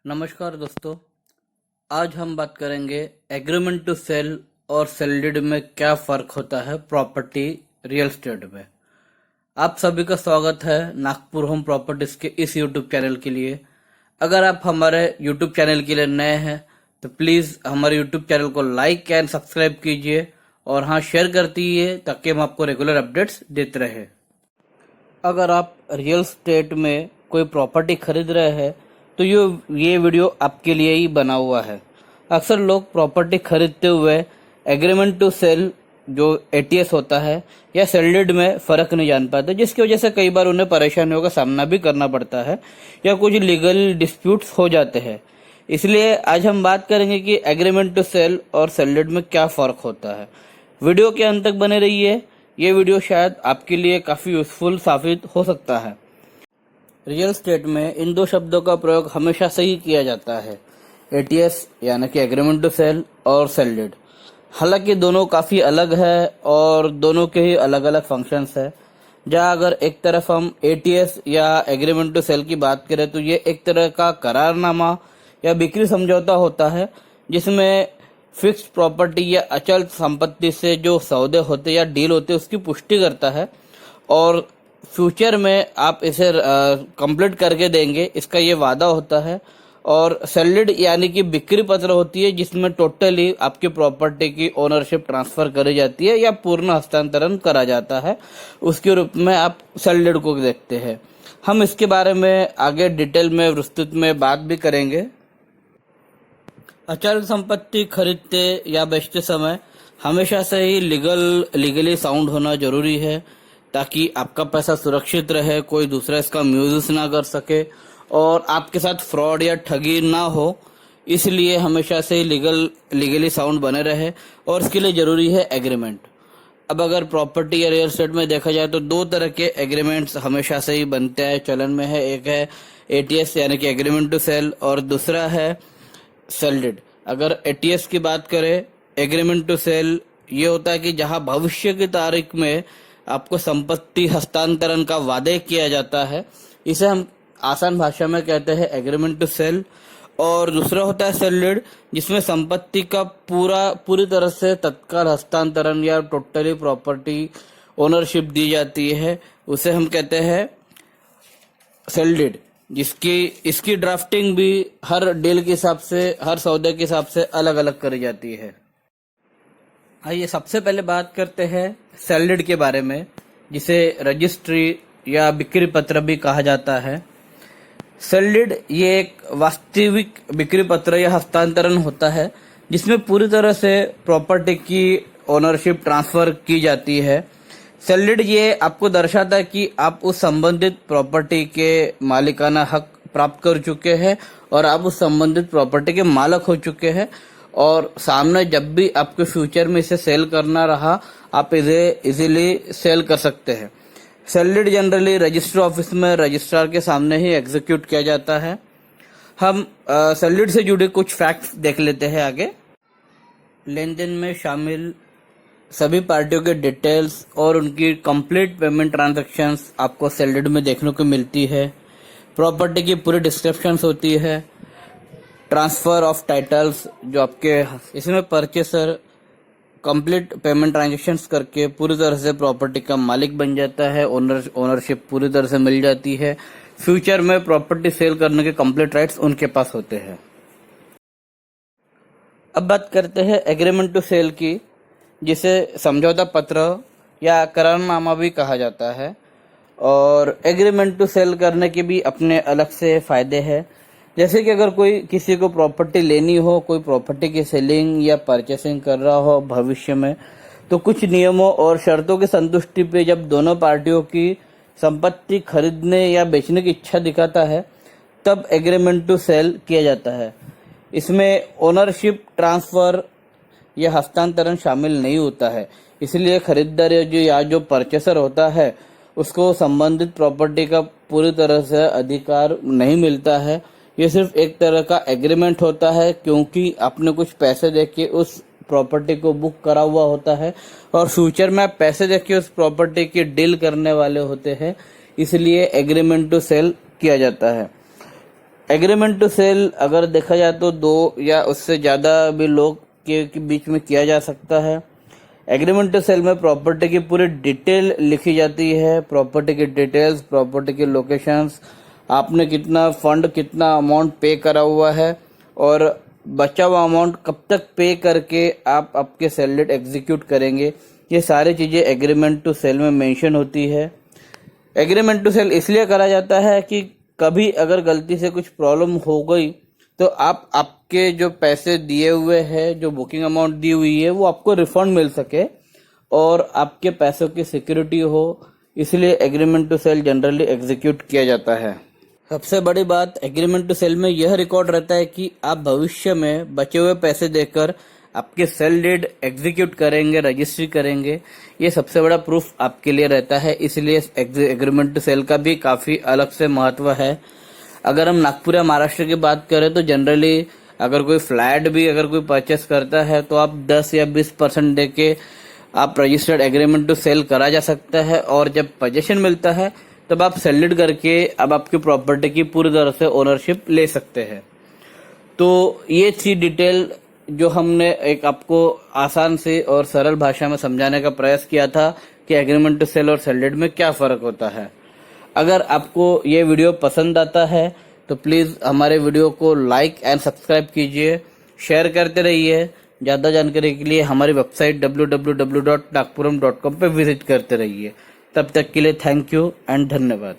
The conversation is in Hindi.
नमस्कार दोस्तों। आज हम बात करेंगे एग्रीमेंट टू सेल और सेल डीड में क्या फर्क होता है प्रॉपर्टी रियल एस्टेट में। आप सभी का स्वागत है नागपुर होम प्रॉपर्टीज के इस यूट्यूब चैनल के लिए। अगर आप हमारे यूट्यूब चैनल के लिए नए हैं तो प्लीज़ हमारे यूट्यूब चैनल को लाइक एंड सब्सक्राइब कीजिए और हाँ शेयर कर दीजिए ताकि हम आपको रेगुलर अपडेट्स देते रहे। अगर आप रियल एस्टेट में कोई प्रॉपर्टी खरीद रहे हैं तो ये वीडियो आपके लिए ही बना हुआ है। अक्सर लोग प्रॉपर्टी खरीदते हुए एग्रीमेंट टू सेल जो एटीएस होता है या सेल डीड में फ़र्क नहीं जान पाते, जिसकी वजह से कई बार उन्हें परेशानियों का सामना भी करना पड़ता है या कुछ लीगल डिस्प्यूट्स हो जाते हैं। इसलिए आज हम बात करेंगे कि एग्रीमेंट टू सेल और सेल डीड में क्या फ़र्क होता है। वीडियो के अंत तक बने रहिए, ये वीडियो शायद आपके लिए काफ़ी यूजफुल साबित हो सकता है। रियल एस्टेट में इन दो शब्दों का प्रयोग हमेशा से ही किया जाता है, एटीएस यानी कि एग्रीमेंट टू सेल और सेल डीड। हालांकि दोनों काफ़ी अलग है और दोनों के ही अलग अलग फंक्शंस है। जहाँ अगर एक तरफ हम एटीएस या एग्रीमेंट टू सेल की बात करें तो ये एक तरह का करारनामा या बिक्री समझौता होता है जिसमें फिक्स्ड प्रॉपर्टी या अचल संपत्ति से जो सौदे होते या डील होते उसकी पुष्टि करता है और फ्यूचर में आप इसे कंप्लीट करके देंगे, इसका ये वादा होता है। और सेल डीड यानी कि बिक्री पत्र होती है जिसमें टोटली आपकी प्रॉपर्टी की ओनरशिप ट्रांसफर करी जाती है या पूर्ण हस्तांतरण करा जाता है, उसके रूप में आप सेल डीड को देखते हैं। हम इसके बारे में आगे डिटेल में विस्तृत में बात भी करेंगे। अचल संपत्ति खरीदते या बेचते समय हमेशा से ही लीगली साउंड होना जरूरी है ताकि आपका पैसा सुरक्षित रहे, कोई दूसरा इसका मिसयूज ना कर सके और आपके साथ फ्रॉड या ठगी ना हो। इसलिए हमेशा से लीगली साउंड बने रहे और इसके लिए जरूरी है एग्रीमेंट। अब अगर प्रॉपर्टी या रियल एस्टेट में देखा जाए तो दो तरह के एग्रीमेंट्स हमेशा से ही बनते हैं, चलन में है। एक है एटीएस यानी कि एग्रीमेंट टू सेल और दूसरा है सेल डीड। अगर एटीएस की बात करें, एग्रीमेंट टू सेल ये होता है कि जहां भविष्य की तारीख में आपको संपत्ति हस्तांतरण का वादे किया जाता है, इसे हम आसान भाषा में कहते हैं एग्रीमेंट टू सेल। और दूसरा होता है सेल डीड जिसमें संपत्ति का पूरी तरह से तत्काल हस्तांतरण या टोटली प्रॉपर्टी ओनरशिप दी जाती है, उसे हम कहते हैं सेल डीड। इसकी ड्राफ्टिंग भी हर डील के हिसाब से, हर सौदे के हिसाब से अलग अलग करी जाती है। आइए सबसे पहले बात करते हैं सेल डीड के बारे में, जिसे रजिस्ट्री या बिक्री पत्र भी कहा जाता है। सेल डीड ये एक वास्तविक बिक्री पत्र या हस्तांतरण होता है जिसमें पूरी तरह से प्रॉपर्टी की ओनरशिप ट्रांसफर की जाती है। सेल डीड ये आपको दर्शाता है कि आप उस संबंधित प्रॉपर्टी के मालिकाना हक प्राप्त कर चुके हैं और आप उस संबंधित प्रॉपर्टी के मालक हो चुके हैं और सामने जब भी आपके फ्यूचर में इसे सेल करना रहा आप इसे इजीली सेल कर सकते हैं। Sale deed generally register office में रजिस्ट्रार के सामने ही एग्जीक्यूट किया जाता है। हम सेल डीड से जुड़े कुछ फैक्ट्स देख लेते हैं आगे। लेन देन में शामिल सभी पार्टियों के डिटेल्स और उनकी कंप्लीट पेमेंट ट्रांजैक्शंस आपको सेल डीड में देखने को मिलती है। प्रॉपर्टी की पूरी डिस्क्रिप्शंस होती है। ट्रांसफर ऑफ टाइटल्स जो आपके इसमें परचेसर कंप्लीट पेमेंट ट्रांजैक्शंस करके पूरी तरह से प्रॉपर्टी का मालिक बन जाता है, ओनरशिप पूरी तरह से मिल जाती है। फ्यूचर में प्रॉपर्टी सेल करने के कंप्लीट राइट्स उनके पास होते हैं। अब बात करते हैं एग्रीमेंट टू सेल की, जिसे समझौता पत्र या करारनामा भी कहा जाता है। और एग्रीमेंट टू सेल करने के भी अपने अलग से फायदे हैं। जैसे कि अगर कोई किसी को प्रॉपर्टी लेनी हो, कोई प्रॉपर्टी की सेलिंग या परचेसिंग कर रहा हो भविष्य में, तो कुछ नियमों और शर्तों की संतुष्टि पे जब दोनों पार्टियों की संपत्ति खरीदने या बेचने की इच्छा दिखाता है तब एग्रीमेंट टू सेल किया जाता है। इसमें ओनरशिप ट्रांसफर या हस्तांतरण शामिल नहीं होता है, इसलिए खरीदार जो परचेसर होता है उसको संबंधित प्रॉपर्टी का पूरी तरह से अधिकार नहीं मिलता है। ये सिर्फ एक तरह का एग्रीमेंट होता है क्योंकि आपने कुछ पैसे देके उस प्रॉपर्टी को बुक करा हुआ होता है और फ्यूचर में आप पैसे देके उस प्रॉपर्टी की डील करने वाले होते हैं, इसलिए एग्रीमेंट टू सेल किया जाता है। एग्रीमेंट टू सेल अगर देखा जाए तो 2 या उससे ज़्यादा भी लोग के बीच में किया जा सकता है। एग्रीमेंट टू सेल में प्रॉपर्टी की पूरी डिटेल लिखी जाती है, प्रॉपर्टी की डिटेल्स, प्रॉपर्टी की लोकेशंस, आपने कितना फंड, कितना अमाउंट पे करा हुआ है और बचा हुआ अमाउंट कब तक पे करके आप आपके सेल डेट एग्जीक्यूट करेंगे, ये सारी चीज़ें एग्रीमेंट टू सेल में मेंशन होती है। एग्रीमेंट टू सेल इसलिए करा जाता है कि कभी अगर गलती से कुछ प्रॉब्लम हो गई तो आप आपके जो पैसे दिए हुए हैं, जो बुकिंग अमाउंट दी हुई है, वो आपको रिफंड मिल सके और आपके पैसों की सिक्योरिटी हो, इसलिए agreement to sell generally execute किया जाता है। सबसे बड़ी बात एग्रीमेंट टू सेल में यह रिकॉर्ड रहता है कि आप भविष्य में बचे हुए पैसे देकर आपके सेल डीड एग्जीक्यूट करेंगे, रजिस्ट्री करेंगे, ये सबसे बड़ा प्रूफ आपके लिए रहता है। इसलिए एग्रीमेंट टू सेल का भी काफ़ी अलग से महत्व है। अगर हम नागपुर या महाराष्ट्र की बात करें तो जनरली अगर कोई फ्लैट भी अगर कोई परचेस करता है तो आप 10 या 20% दे के आप रजिस्टर्ड एग्रीमेंट टू सेल करा जा सकता है और जब पोजीशन मिलता है तब आप सेल डीड करके अब आपकी प्रॉपर्टी की पूरी तरह से ओनरशिप ले सकते हैं। तो ये थी डिटेल जो हमने एक आपको आसान से और सरल भाषा में समझाने का प्रयास किया था कि एग्रीमेंट टू सेल और सेल डीड में क्या फर्क होता है। अगर आपको ये वीडियो पसंद आता है तो प्लीज़ हमारे वीडियो को लाइक एंड सब्सक्राइब कीजिए, शेयर करते रहिए। ज़्यादा जानकारी के लिए हमारी वेबसाइट www.nagpuram.com पे विजिट करते रहिए। तब तक के लिए थैंक यू एंड धन्यवाद।